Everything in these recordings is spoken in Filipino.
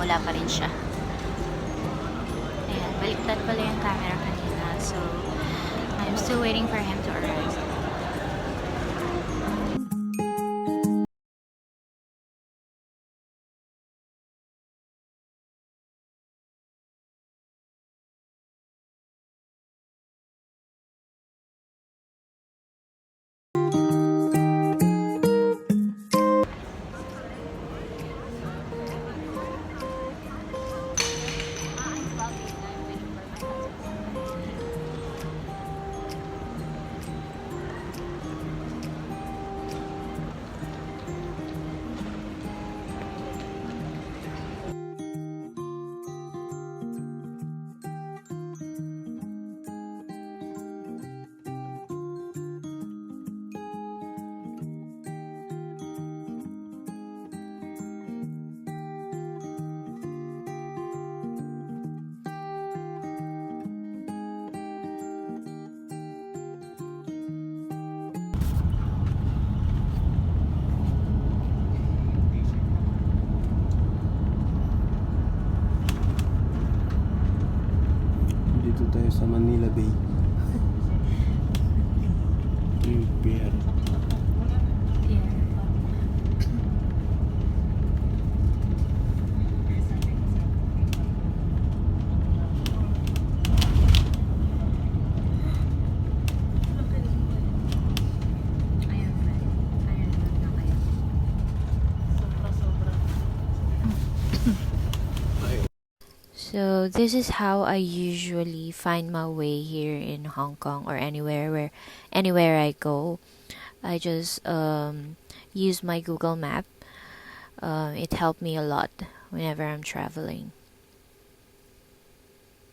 wala pa rin siya. Ayan, baliktad pala yung camera kanina. So, I'm still waiting for him to arrive. Dito tayo sa Manila Bay. Yung pier. So this is how I usually find my way here in Hong Kong or anywhere I go. I just use my Google Map. It helped me a lot whenever I'm traveling.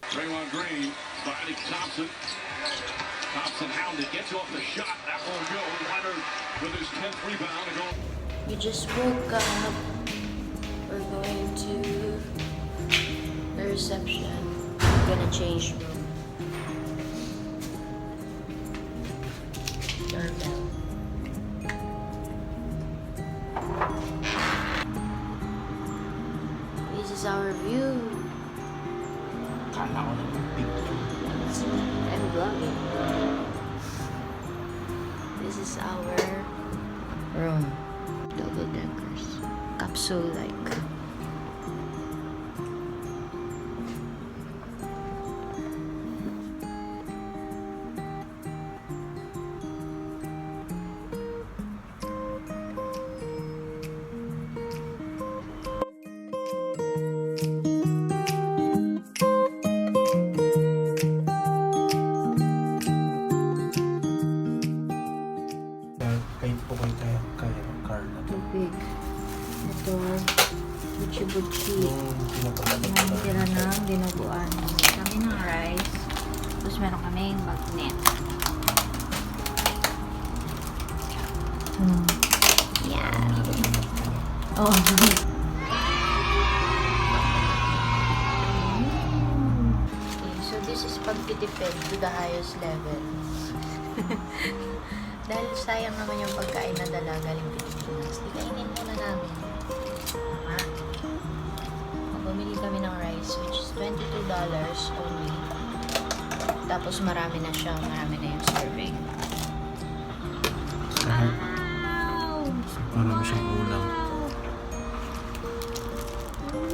Draymond Green finding Thompson. Thompson hounded, gets off the shot. That won't go. Leonard with his 10th rebound. We just woke up. We're going to the reception. We're gonna change room. Doorbell. This is our view. I'm vlogging. This is our room. Double deckers. Capsule-like. Kahit po kayo kaya ng car na to. Tubig. Ito, butchi-butchi. Yung pinapagalit May tira ng dinuguan. Kami ng rice. Tapos meron kaming bagnet. Yeah. Oh. Okay, so this is pagtitipid to the highest level. Dahil sayang naman yung pagkain na dala galing Pilipinas. Ikainin muna namin. Tama. Bumili kami ng rice which is $22 only. Tapos marami na siya. Marami na yung serving. Wow! Marami siyang ulam.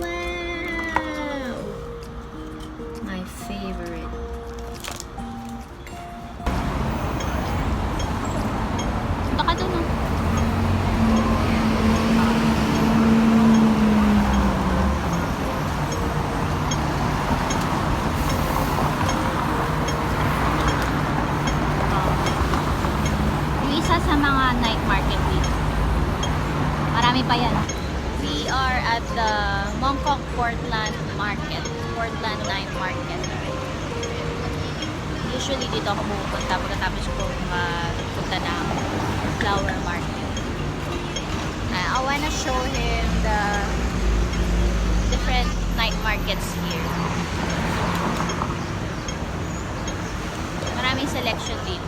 Wow! My favorite. Punta ka doon, no? Yung isa sa mga night market dito. Marami pa yan. We are at the Mongkok Portland Market. Portland Night Market. Usually dito ako pupunta pagkatapos ko punta ng flower market. I wanna show him the different night markets here. Maraming selection dito.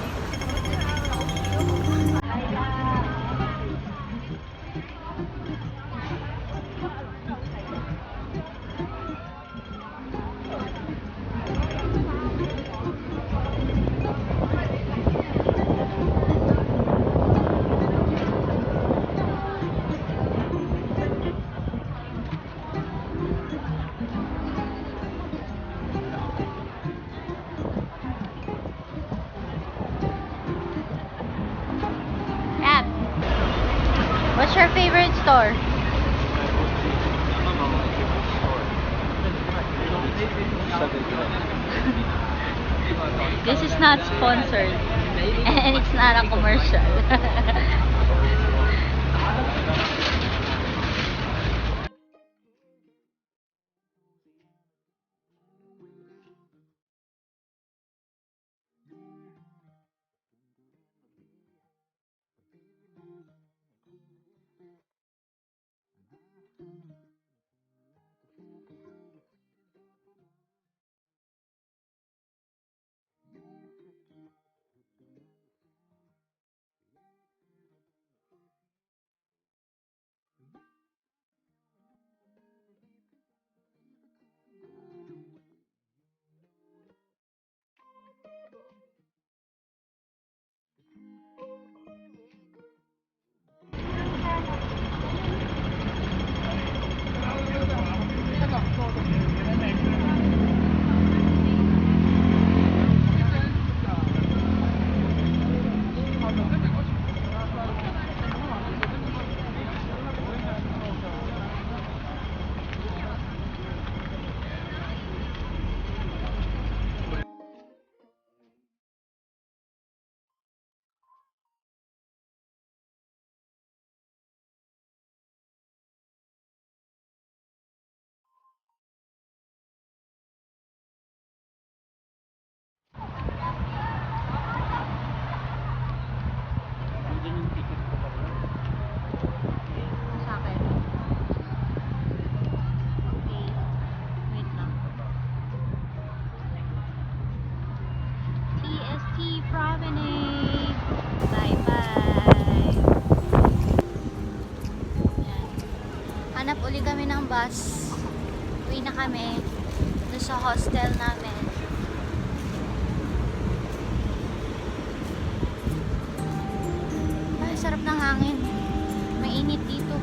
store? This is not sponsored. And it's not a commercial. Sa akin. Okay. Wait lang. TST Promenade. Bye-bye. Yan. Hanap uli kami ng bus. Uwi na kami. Doon sa hostel namin. Ay, sarap ng hangin. Mainit dito.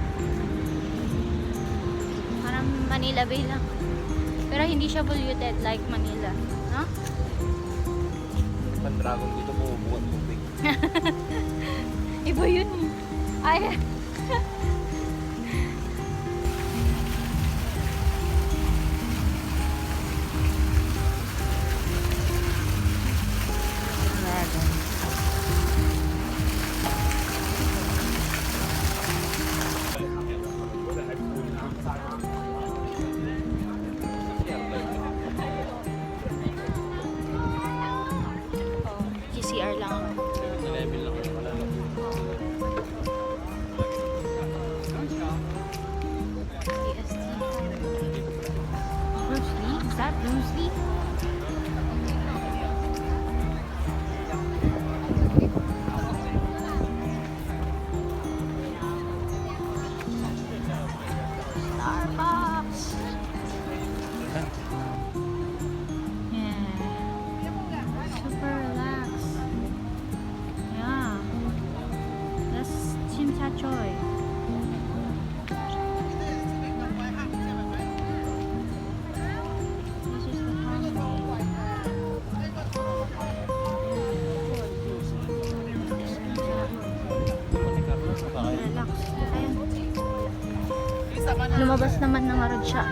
Parang Manila Bay lang. Pero hindi siya polluted like Manila. No? Pan-dragon dito bumubuhat tubig. Iba yun eh. Ay. GCR lang. TST. Bruce Lee? Is that Bruce Lee? Starbucks. Yeah. Super relaxed. Yeah. That's Chim Cha Choy. This is the promenade. Relax. Ayan. Lumabas naman ng harad siya.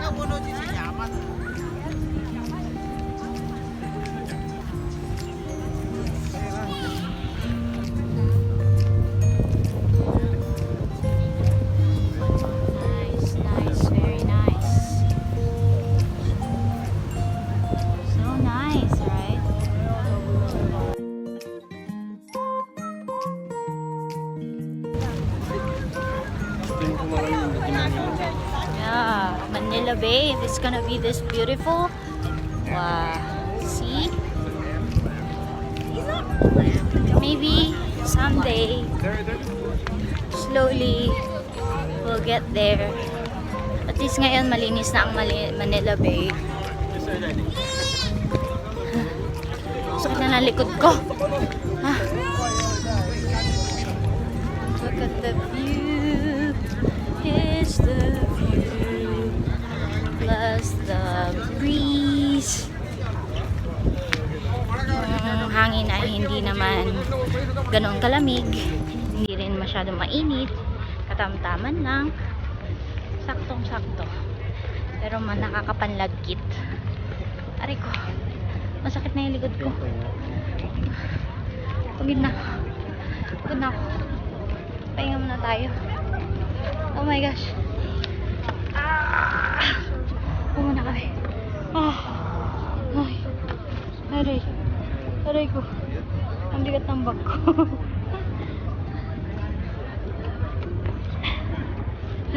Nice, nice, very nice. So nice, right? Yeah, Manila Bay. If it's gonna be this beautiful, wow. See? Maybe someday, slowly, we'll get there. At least ngayon malinis na ang Manila Bay. Sakit na ng likod ko. Ah. Look at the view. It's the view. Plus the breeze. Yung hangin ay hindi naman ganoon kalamig. Hindi rin masyadong mainit. Katamtaman lang. Saktong-sakto. Pero nakakapanlagkit. Aray ko. Masakit na yung likod ko. Pagod na ako. Pagod na ako. Pahinga muna tayo. Oh my gosh. Pumuna kami. Ay. Aray. Aray ko. Ang bigat ng bag ko.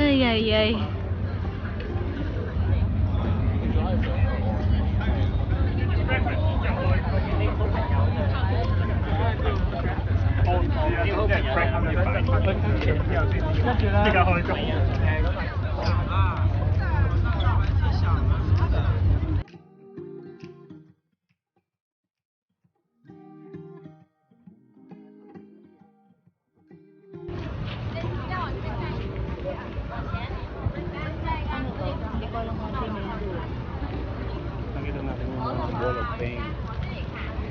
Ay, ay, ay. Ano to? Hindi ko alam kung ano yun. Nakita natin yung mga Wall of Fame.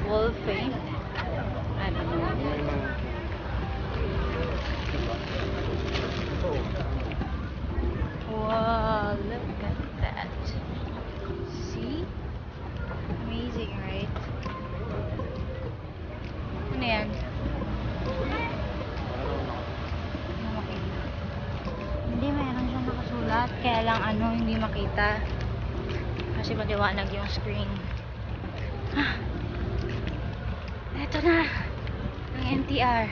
Wall of Fame? I don't know. Yung mga... Diba? Wow, look at that. See? Amazing, right? Ano yan? Hindi makita. Hindi, mayroon siyang nakasulat. Kaya lang hindi makita. Kasi maliwanag yung screen. Eto na! Ang NTR.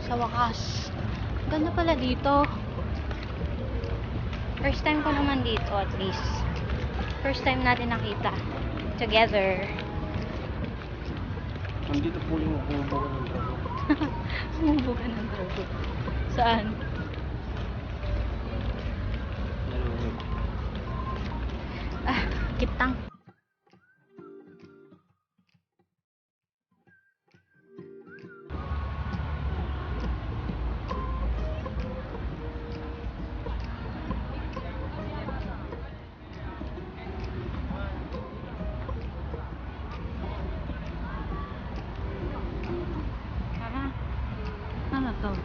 Sa wakas. Ganda pala dito. First time ko naman dito at least. First time natin nakita. Together. Nandito po yung bumubaga ng drogo. Sumubukan ng drogo. Saan? Nalulog. Kitang. Ano to?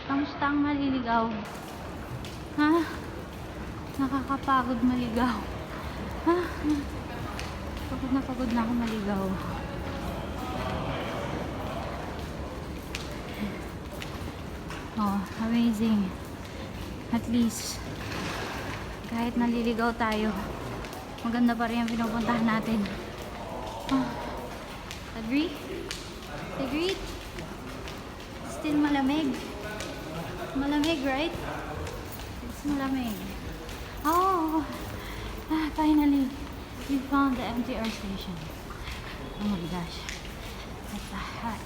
Kamusta ang maliligaw? Ha? Nakakapagod maligaw. Ha? Pagod na ako maligaw. Oh, amazing. At least, kahit naliligaw tayo, maganda pa rin ang pinupuntahan natin. Oh. Agree? Agree? Still malamig. Malamig, right? It's malamig. Oh! Finally, we found the MTR station. Oh my gosh. What the heck?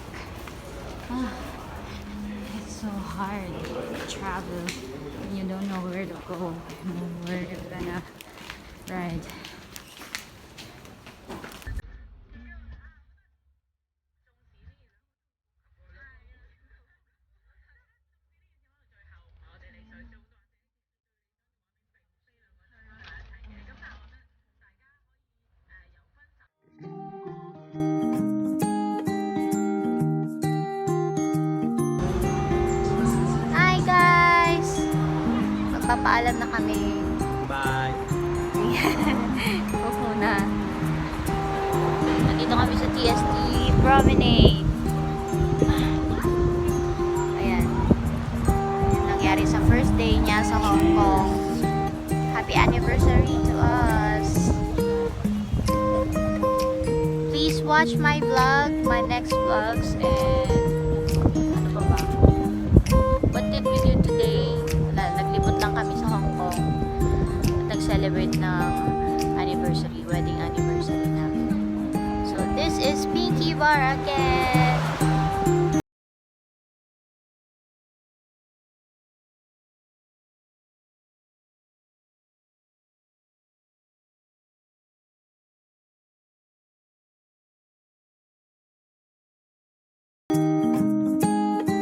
It's so hard to travel when you don't know where to go and where you're gonna ride. Hi guys! Magpapaalam na kami. Bye! Opo na. Nandito kami sa TST Promenade. Ayan. Yung nangyari sa first day niya sa Hong Kong. Happy anniversary to us. Please watch my vlog, my next vlogs, and ano pa ba? What did we do today? Wala, naglibot lang kami sa Hong Kong. At nag-celebrate ng anniversary, wedding anniversary namin. So this is Pinky Bar again.